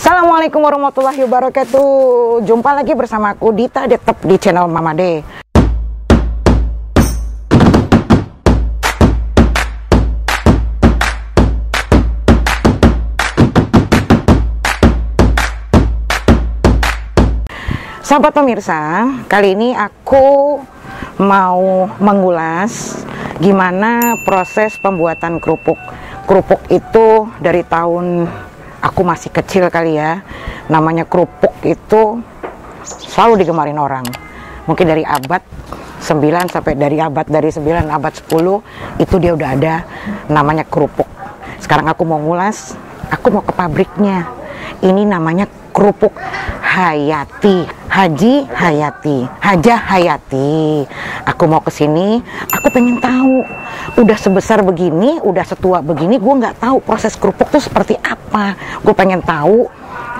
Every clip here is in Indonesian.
Assalamualaikum warahmatullahi wabarakatuh. Jumpa lagi bersama aku Dita, tetap di channel Mama D. Sahabat pemirsa, kali ini aku mau mengulas gimana proses pembuatan kerupuk. Kerupuk itu dari tahun aku masih kecil kali ya, namanya kerupuk itu selalu digemarin orang. Mungkin dari abad 9 sampai dari 9 abad 10 itu dia udah ada namanya kerupuk. Sekarang aku mau ngulas, aku mau ke pabriknya. Ini namanya kerupuk Hayati, Haji Hayati, Hajah Hayati. Aku mau ke sini, aku pengen tahu. Udah sebesar begini, udah setua begini, gue nggak tahu proses kerupuk tuh seperti apa. Gue pengen tahu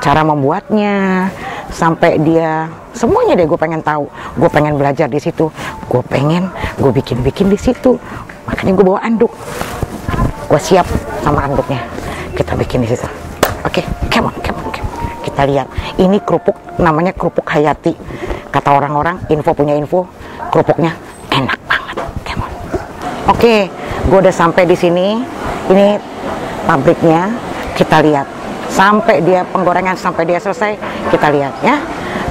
cara membuatnya, sampai dia semuanya deh gue pengen tahu. Gue pengen belajar di situ. Gue pengen gue bikin di situ. Makanya gue bawa anduk. Gue siap sama anduknya. Kita bikin di situ. Oke, come on. Kita lihat, ini kerupuk namanya kerupuk Hayati. Kata orang-orang, punya info, kerupuknya enak banget. Oke, gue udah sampai di sini. Ini pabriknya, kita lihat. Sampai dia penggorengan, sampai dia selesai, kita lihat ya.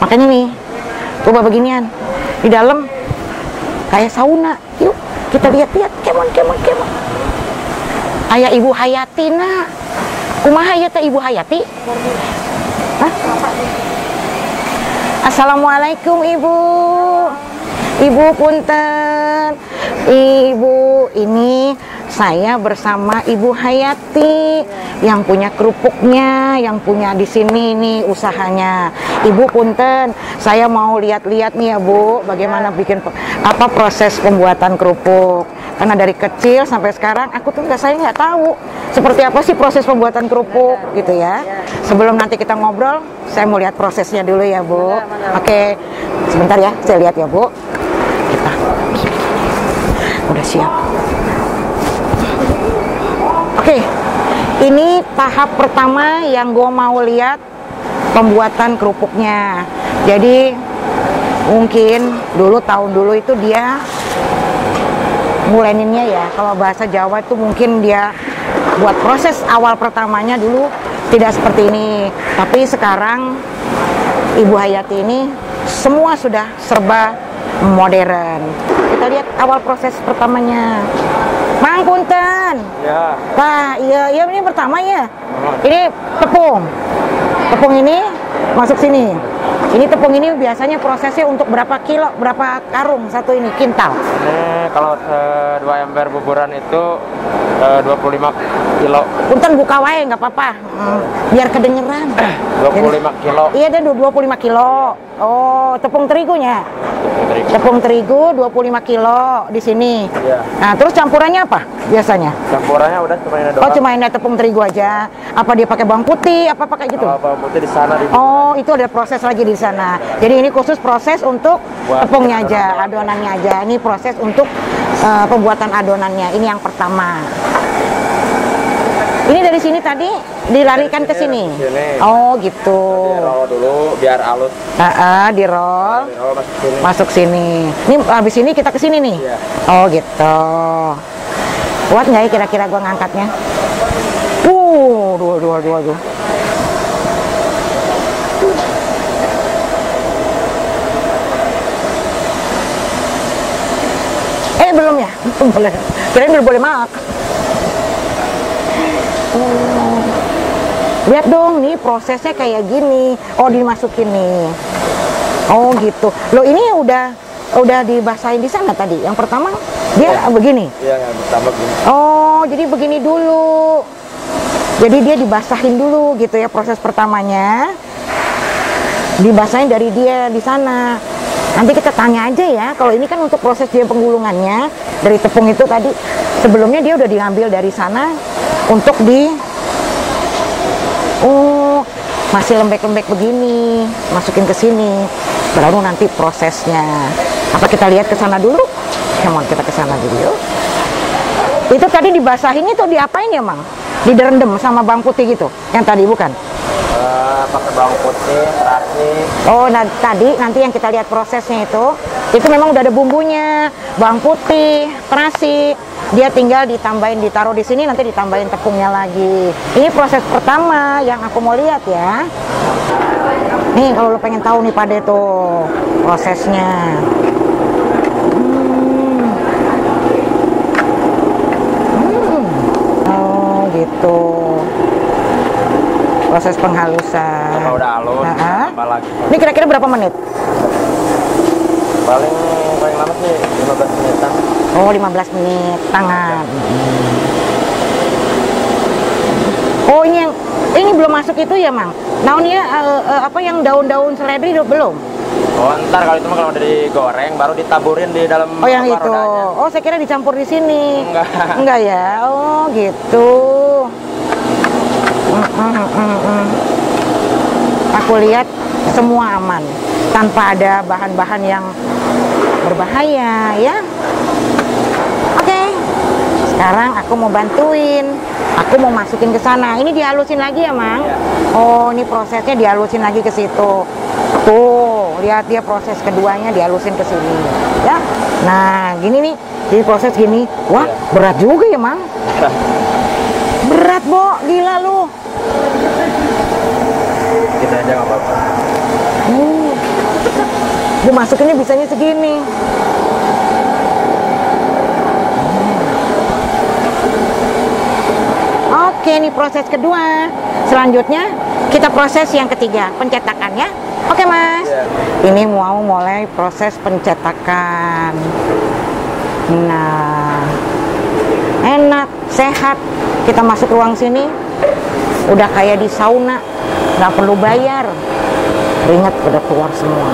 Makanya nih, coba beginian. Di dalam kayak sauna. Yuk, kita lihat-lihat. Come on. Ayah Ibu Hayati nak. Kumaha ya teh Ibu Hayati? Hah? Assalamualaikum Ibu. Ibu punten. Ibu, ini saya bersama Ibu Hayati yang punya kerupuknya, yang punya di sini nih usahanya. Ibu punten, saya mau lihat-lihat nih ya Bu, bagaimana bikin proses pembuatan kerupuk. Karena dari kecil sampai sekarang aku tuh saya nggak tahu seperti apa sih proses pembuatan kerupuk gitu ya. Sebelum nanti kita ngobrol, saya mau lihat prosesnya dulu ya Bu. Oke, sebentar ya, saya lihat ya Bu. Kita udah siap. Oke, ini tahap pertama yang gue mau lihat pembuatan kerupuknya. Jadi mungkin tahun dulu itu dia muleninnya ya, kalau bahasa Jawa itu mungkin dia buat proses awal pertamanya dulu tidak seperti ini. Tapi sekarang Ibu Hayati ini semua sudah serba modern. Kita lihat awal proses pertamanya. Mang punten. Ya. Nah, iya ini pertama ya. Ini tepung. Tepung ini masuk sini. Ini tepung ini biasanya prosesnya untuk berapa kilo, berapa karung satu ini, kintal? Ini kalau 2 ember buburan itu 25 kilo. Punten buka wae nggak apa-apa, biar kedengeran. 25 kilo. Iya deh, 25 kilo. Oh, tepung terigunya? Tepung terigu 25 kilo di sini. Iya. Nah, terus campurannya apa biasanya? Campurannya udah cuma ini doang. Oh, cuma ini tepung terigu aja. Apa dia pakai bawang putih? Apa pakai gitu? Bawang putih di sana. Oh, itu ada proses lagi di sana. Jadi ini khusus proses untuk tepungnya aja, adonannya aja. Ini proses untuk pembuatan adonannya. Ini yang pertama. Ini dari sini tadi dilarikan ke sini. Oh, gitu. Di roll dulu biar halus. Di roll. Masuk sini. Ini habis ini kita ke sini nih. Iya. Oh, gitu. Kuat nggak ya kira-kira gua ngangkatnya? Dua. Belum ya? Boleh. Kirain belum boleh makan. Lihat dong, nih prosesnya kayak gini. Oh, dimasukin nih. Oh, gitu. Loh, ini udah dibasahin di sana tadi. Yang pertama dia begini. Iya, yang pertama begini. Oh, jadi begini dulu. Jadi dia dibasahin dulu gitu ya, proses pertamanya. Dibasahin dari dia di sana. Nanti kita tanya aja ya, kalau ini kan untuk proses dia penggulungannya dari tepung itu tadi, sebelumnya dia udah diambil dari sana untuk masih lembek-lembek begini, masukin ke sini, baru nanti prosesnya. Apa kita lihat ke sana dulu? Come on, kita ke sana dulu yuk. Itu tadi dibasahin itu diapain ya, Mang? Direndam sama bawang putih gitu, yang tadi bukan? pakai bawang putih, terasi. Oh, nah tadi nanti yang kita lihat prosesnya itu memang udah ada bumbunya, bawang putih, terasi. Dia tinggal ditambahin, ditaruh di sini, nanti ditambahin tepungnya lagi. Ini proses pertama yang aku mau lihat ya. Nih kalau lo pengen tahu nih Pade tuh prosesnya. Oh gitu. Proses penghalusan. Kalau udah halus, tambah lagi. Ini kira-kira berapa menit? Paling lama sih 15 menitan. Oh, 15 menit tangan. Oh, ini belum masuk itu ya, Mang? Naunnya apa yang daun-daun seledri belum? Oh, ntar kalau itu mah kalau udah digoreng baru ditaburin di dalam. Oh, yang itu. Rodanya. Oh, saya kira dicampur di sini. Enggak. Enggak ya? Oh, gitu. Aku lihat semua aman, tanpa ada bahan-bahan yang berbahaya ya. Oke. Sekarang aku mau bantuin. Aku mau masukin ke sana. Ini dihalusin lagi ya, Mang? Ya. Oh, ini prosesnya dihalusin lagi ke situ. Tuh, lihat dia proses keduanya dihalusin ke sini, ya. Nah, gini nih. Jadi proses gini. Wah, berat juga ya, Mang? Berat, Bo. Gila lu. Kita aja nggak apa-apa. Gue masukinnya bisanya segini. Oke, ini proses kedua. Selanjutnya kita proses yang ketiga, pencetakan ya. Oke, Mas. Ini mau mulai proses pencetakan. Nah, enak, sehat. Kita masuk ruang sini, udah kayak di sauna, nggak perlu bayar. Keringat udah keluar semua.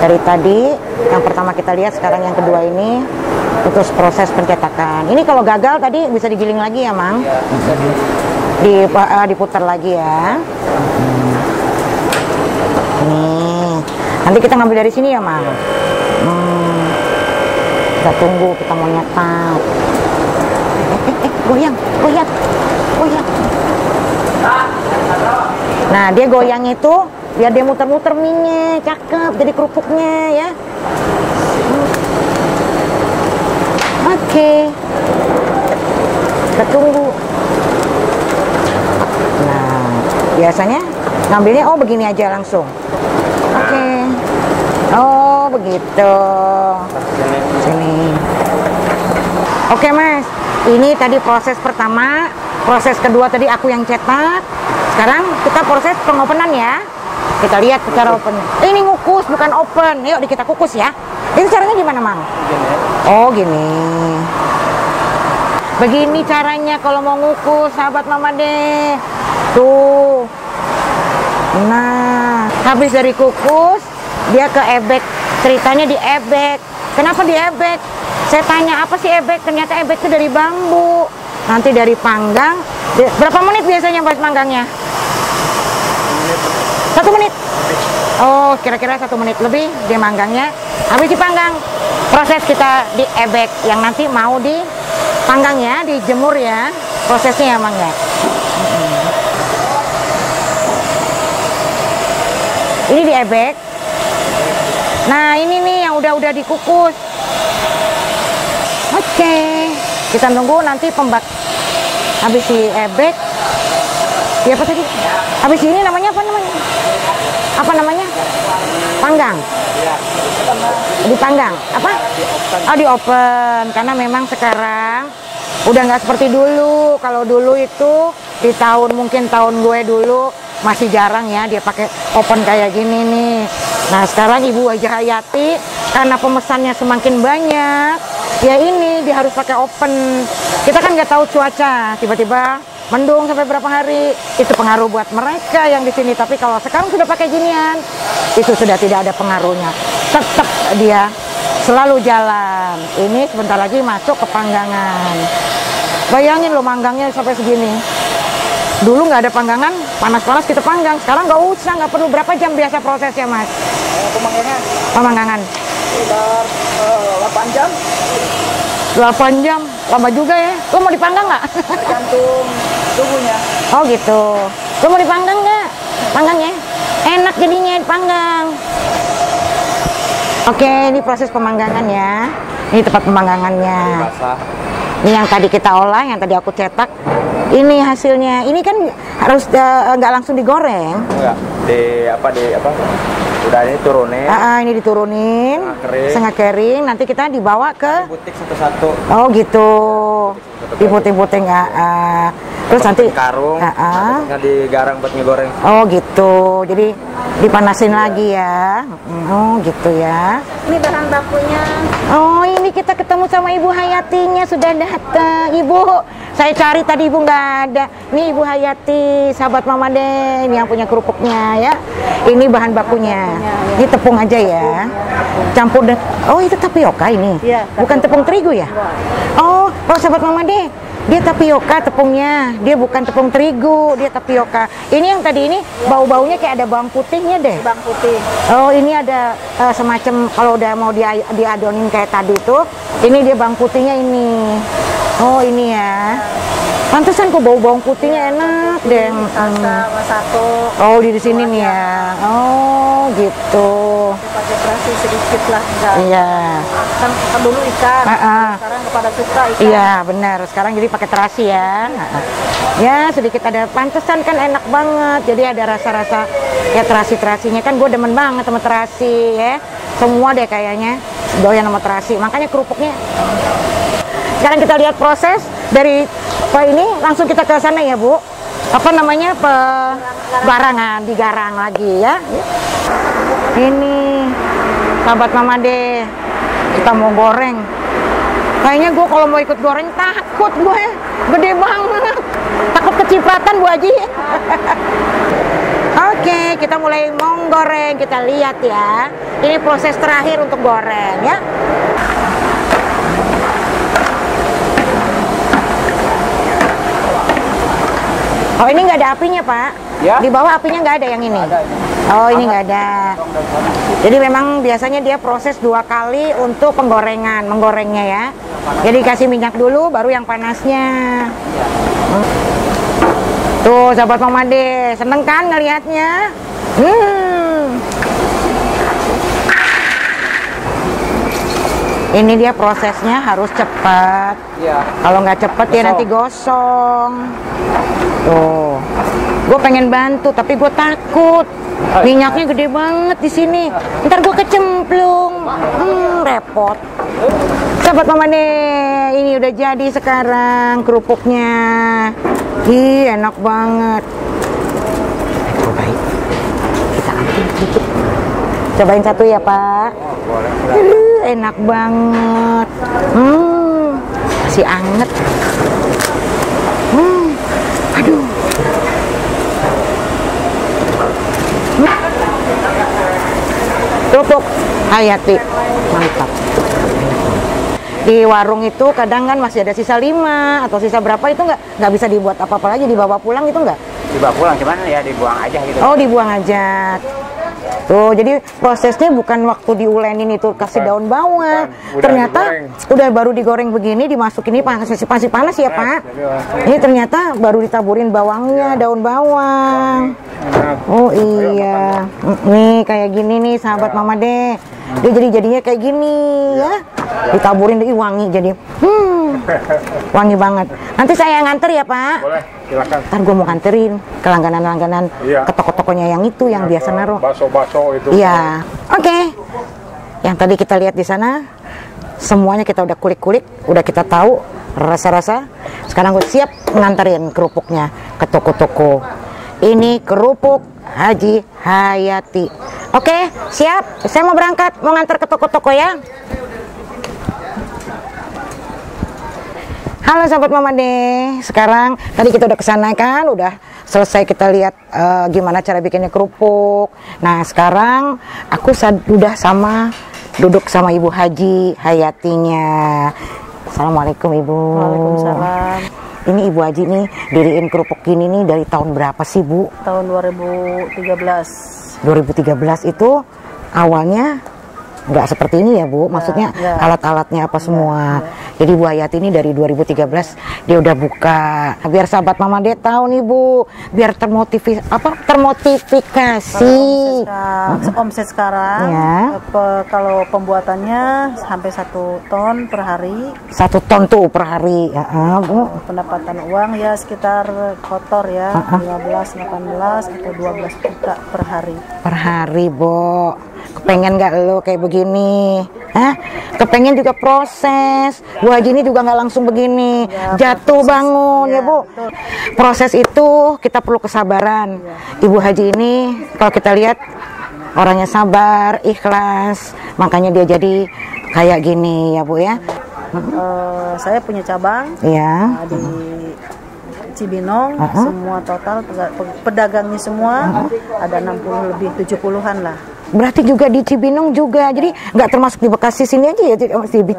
Dari tadi yang pertama kita lihat, sekarang yang kedua ini putus proses pencetakan. Ini kalau gagal tadi bisa digiling lagi ya, Mang? Diputar lagi ya. Nih, nanti kita ngambil dari sini ya, Mang? Kita tunggu, kita mau nyetak. Goyang. Nah, dia goyang itu biar dia muter-muter minyak, cakep jadi kerupuknya ya. Oke. Kita tunggu. Nah, biasanya ngambilnya begini aja langsung. Oke. Oh, begitu. Sini. Oke, Mas. Ini tadi proses pertama, proses kedua tadi aku yang cetak. Sekarang kita proses pengopenan ya. Kita lihat cara open. Ini ngukus bukan open. Yuk kita kukus ya. Itu caranya gimana, Mang? Oh, gini. Begini caranya kalau mau ngukus, sahabat Mama deh. Tuh. Nah, habis dari kukus, dia ke ebek. Ceritanya di ebek. Kenapa di ebek? Saya tanya apa sih ebek? Ternyata ebek itu dari bambu. Nanti dari panggang. Berapa menit biasanya buat manggangnya? 1 menit. Oh, kira-kira 1 menit lebih dia manggangnya. Habis dipanggang, proses kita di ebek yang nanti mau dipanggang ya, dijemur ya. Prosesnya ya, Mang ya. Ini di ebek. Nah, ini nih yang udah dikukus. Oke. Kita tunggu nanti habis di ebek. Ya apa tadi? Habis ini namanya apa namanya? Apa namanya? Panggang. Dipanggang. Apa? Oh, di open. Karena memang sekarang udah nggak seperti dulu. Kalau dulu itu di mungkin tahun gue dulu masih jarang ya dia pakai open kayak gini nih. Nah, sekarang Ibu Wajah Hayati karena pemesannya semakin banyak, ya ini dia harus pakai open. Kita kan nggak tahu cuaca, tiba-tiba mendung sampai berapa hari, itu pengaruh buat mereka yang di sini. Tapi kalau sekarang sudah pakai ginian, itu sudah tidak ada pengaruhnya. Tetap dia selalu jalan. Ini sebentar lagi masuk ke panggangan. Bayangin loh manggangnya sampai segini. Dulu nggak ada panggangan, panas-panas kita panggang. Sekarang nggak usah, nggak perlu berapa jam biasa prosesnya, Mas? Pemanggangan. Pemanggangan. sekitar 8 jam. 8 jam, lama juga ya. Lo mau dipanggang nggak? Tergantung suhunya. Oh gitu. Lo mau dipanggang nggak? Panggangnya enak jadinya dipanggang. Oke, ini proses pemanggangan ya. Ini tempat pemanggangannya. Basah. Ini yang tadi kita olah, yang tadi aku cetak. Ini hasilnya. Ini kan harus nggak langsung digoreng. Enggak, di apa? Udah ini turunin. Ini diturunin, setengah kering. Nanti kita dibawa ke Butik satu-satu. Oh gitu. Diputing-puting. Terus nanti karung. Digarang buat ngegoreng. Oh gitu. Jadi dipanasin lagi ya. Oh gitu ya. Ini bahan bakunya. Oh ini kita ketemu sama Ibu Hayatinya sudah datang. Ibu, saya cari tadi Ibu nggak ada. Nih Ibu Hayati, sahabat Mama Den yang punya kerupuknya ya. Ini bahan bakunya. Ini tepung aja ya. Campur dengan. Oh itu tapioka ini. Iya, Bukan tepung terigu ya? Oh sahabat Mama Den. Dia tapioka tepungnya, dia bukan tepung terigu, dia tapioka. Ini yang tadi ini bau-baunya kayak ada bawang putihnya deh. Bawang putih. Oh ini ada semacam kalau udah mau diadonin kayak tadi tuh, ini dia bawang putihnya ini. Oh ini ya. Pantesan kok bau bawang putihnya enak deh. Salsa satu. Oh di sini nih ya. Oh gitu. Pakai terasi sedikit lah enggak. Iya. Kan dulu ikan. Sekarang kepada suka ikan. Iya benar. Sekarang jadi pakai terasi ya. Ya sedikit ada. Pantesan kan enak banget. Jadi ada rasa-rasa ya terasi-terasinya kan gue demen banget sama terasi ya. Semua deh kayaknya doyan sama terasi. Makanya kerupuknya. Sekarang kita lihat proses dari ini langsung kita ke sana ya Bu. Apa namanya barangan digarang lagi ya. Ini sahabat Mama De, kita mau goreng. Kayaknya gue kalau mau ikut goreng takut gue, gede banget. Takut kecipratan Bu Haji. Oke, kita mulai menggoreng. Kita lihat ya. Ini proses terakhir untuk goreng ya. Oh ini nggak ada apinya Pak? Ya. Di bawah apinya nggak ada yang ini? Ada. Oh ini nggak ada. Jadi memang biasanya dia proses 2 kali untuk menggorengnya ya. Jadi kasih minyak dulu, baru yang panasnya. Tuh sahabat Mama De, seneng kan ngelihatnya? Ini dia prosesnya harus cepat. Iya. Kalau nggak cepet dia nanti gosong. Tuh, gue pengen bantu tapi gue takut. Minyaknya gede banget di sini. Ntar gue kecemplung. Repot. Sahabat Mama De, ini udah jadi sekarang kerupuknya. Ih, enak banget. Cobain. Kita ambil sedikit. Cobain satu ya Pak. Enak banget. Masih anget. Aduh. Kerupuk Hayati. Mantap. Di warung itu kadang kan masih ada sisa 5 atau sisa berapa itu nggak bisa dibuat apa-apa lagi, dibawa pulang itu nggak? Dibawa pulang cuman ya dibuang aja gitu. Oh dibuang aja. Tuh jadi prosesnya bukan waktu diulenin itu kasih daun bawang. Ternyata udah baru digoreng begini dimasukin ini masih panas ya Pak. Ini ternyata baru ditaburin bawangnya, daun bawang. Oh iya. Nih kayak gini nih sahabat Mama De. Dia jadinya kayak gini ya. Ditaburin dia wangi jadi. Wangi banget. Nanti saya nganter ya Pak. Boleh, silakan. Ntar gue mau nganterin ke langganan-langganan ke toko-tokonya yang itu yang biasa naruh. Baso-baso itu. Iya. Oke. Yang tadi kita lihat di sana semuanya kita udah kulik-kulik, udah kita tahu rasa-rasa. Sekarang gue siap nganterin kerupuknya ke toko-toko. Ini kerupuk Haji Hayati. Oke, siap. Saya mau berangkat, mau nganter ke toko-toko ya. Halo sahabat Mama De, sekarang tadi kita udah kesana kan, udah selesai kita lihat gimana cara bikinnya kerupuk. Nah sekarang aku udah duduk sama Ibu Haji Hayatinya. Assalamualaikum Ibu. Waalaikumsalam. Ini Ibu Haji nih diriin kerupuk gini nih dari tahun berapa sih Bu? Tahun 2013. 2013 itu awalnya nggak seperti ini ya Bu, maksudnya alat-alatnya apa semua. Jadi Bu Hayati ini dari 2013 dia udah buka, biar sahabat Mama De tahu nih Bu, biar termotivasi. Omset sekarang ya. Kalau pembuatannya sampai 1 ton per hari. 1 ton tuh per hari ya, Bu. Pendapatan uang ya sekitar kotor ya 15, 18 atau 12 juta per hari. Per hari Bu. Kepengen nggak lo kayak begini? Hah? Kepengen juga proses. Bu Haji ini juga nggak langsung begini, jatuh bangun ya Bu. Betul. Proses itu kita perlu kesabaran. Ibu Haji ini kalau kita lihat orangnya sabar, ikhlas, makanya dia jadi kayak gini ya Bu ya. Saya punya cabang di Cibinong, semua total pedagangnya semua ada 60 lebih 70-an lah. Berarti juga di Cibinong juga, jadi nggak termasuk di Bekasi sini aja ya, di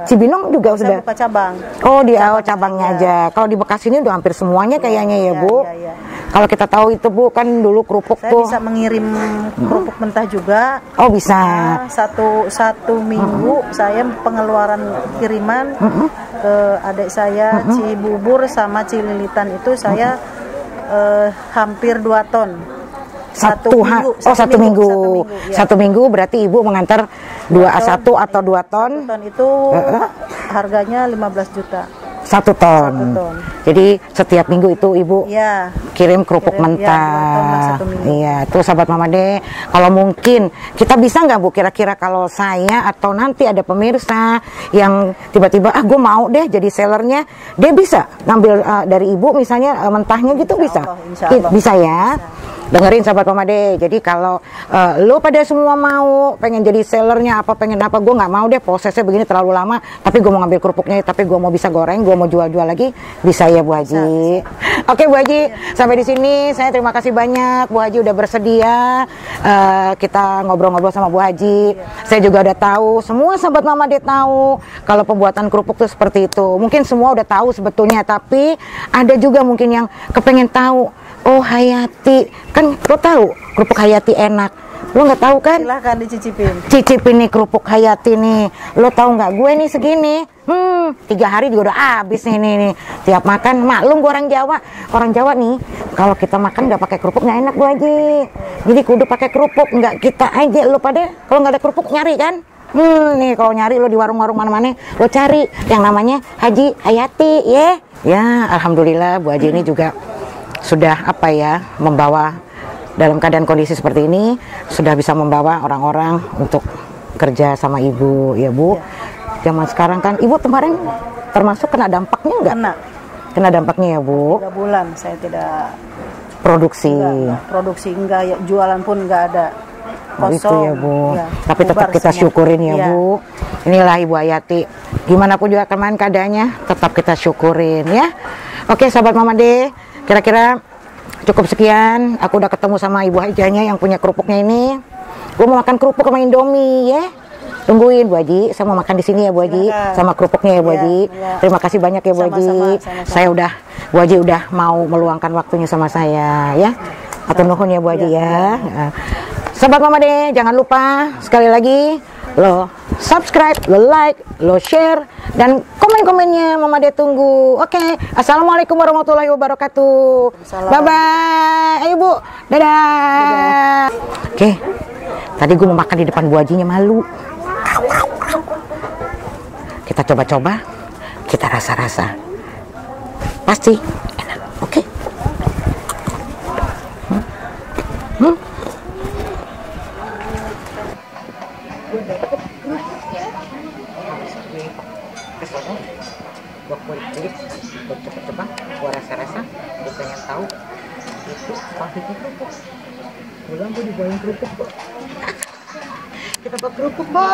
Cibinong juga sudah. Saya buka cabang. Oh di cabangnya aja. Kalau di Bekasi ini udah hampir semuanya kayaknya ya Bu. Kalau kita tahu itu Bu, kan dulu kerupuk saya tuh. Saya bisa mengirim kerupuk mentah juga. Oh bisa. Nah, satu minggu saya pengeluaran kiriman ke adik saya Cibubur sama Cililitan itu saya hampir 2 ton. Satu minggu. Satu minggu berarti Ibu mengantar 1 atau 2 ton. 1 ton itu harganya 15 juta. 1 ton. Jadi setiap minggu itu Ibu kirim kerupuk mentah. Iya, tuh sahabat Mama De. Kalau mungkin kita bisa nggak Bu, kira-kira kalau saya atau nanti ada pemirsa yang tiba-tiba gue mau deh jadi sellernya, dia bisa ngambil dari Ibu misalnya mentahnya gitu, bisa? Bisa ya. Dengerin sahabat Mama De, jadi kalau lo pada semua mau pengen jadi sellernya apa, pengen apa, gue nggak mau deh prosesnya begini terlalu lama, tapi gue mau ngambil kerupuknya, tapi gue mau bisa goreng, gue mau jual-jual lagi, bisa ya Bu Haji. Oke Bu Haji, sampai di sini saya terima kasih banyak Bu Haji udah bersedia kita ngobrol-ngobrol sama Bu Haji. Saya juga udah tahu, semua sahabat Mama De tahu kalau pembuatan kerupuk tuh seperti itu. Mungkin semua udah tahu sebetulnya, tapi ada juga mungkin yang kepengen tahu. Oh Hayati, kan lo tahu kerupuk Hayati enak, lo nggak tahu kan? Silahkan dicicipin. Cicipin nih kerupuk Hayati nih. Lo tahu nggak, gue nih segini, 3 hari juga udah habis nih. Tiap makan, maklum gue orang Jawa nih, kalau kita makan nggak pakai kerupuk nggak enak Bu Haji. Jadi kudu pakai kerupuk, nggak kita aja lo pada kalau nggak ada kerupuk nyari kan? Nih kalau nyari lo di warung-warung mana-mana, lo cari yang namanya Haji Hayati ya. Alhamdulillah Bu Haji ini juga sudah membawa dalam keadaan kondisi seperti ini, sudah bisa membawa orang-orang untuk kerja sama Ibu ya Bu. Zaman sekarang kan Ibu kemarin termasuk kena dampaknya nggak? Kena dampaknya ya Bu. 3 bulan saya tidak produksi. Enggak ya, jualan pun enggak ada. Kosong. Itu ya Bu. Tapi tetap kita syukurin ya Bu. Inilah Ibu Hayati. Gimana pun juga kemarin keadaannya, tetap kita syukurin ya. Oke sahabat Mama De, kira-kira cukup sekian. Aku udah ketemu sama Ibu Hajanya yang punya kerupuknya ini. Gue mau makan kerupuk sama Indomie ya. Tungguin Bu Haji, saya mau makan di sini ya Bu Haji, sama kerupuknya ya Bu Haji. Terima kasih banyak ya Bu Haji. Saya Bu Haji udah mau meluangkan waktunya sama saya ya. Atur nuhun ya Bu Haji ya. Sahabat Mama De, jangan lupa sekali lagi lo subscribe, lo like, lo share, dan komen-komennya Mama De tunggu. Oke, assalamualaikum warahmatullahi wabarakatuh. Bye bye. Ayo Bu, dadah. Oke, tadi gue mau makan di depan Bu Hajinya malu. Kita coba-coba, kita rasa-rasa, pasti enak. Oke. Coba gua rasa-rasa, gua pengen tahu itu pabriknya kerupuk. Pulang gua dibawain kerupuk, Bu. Kita buat kerupuk, Bu.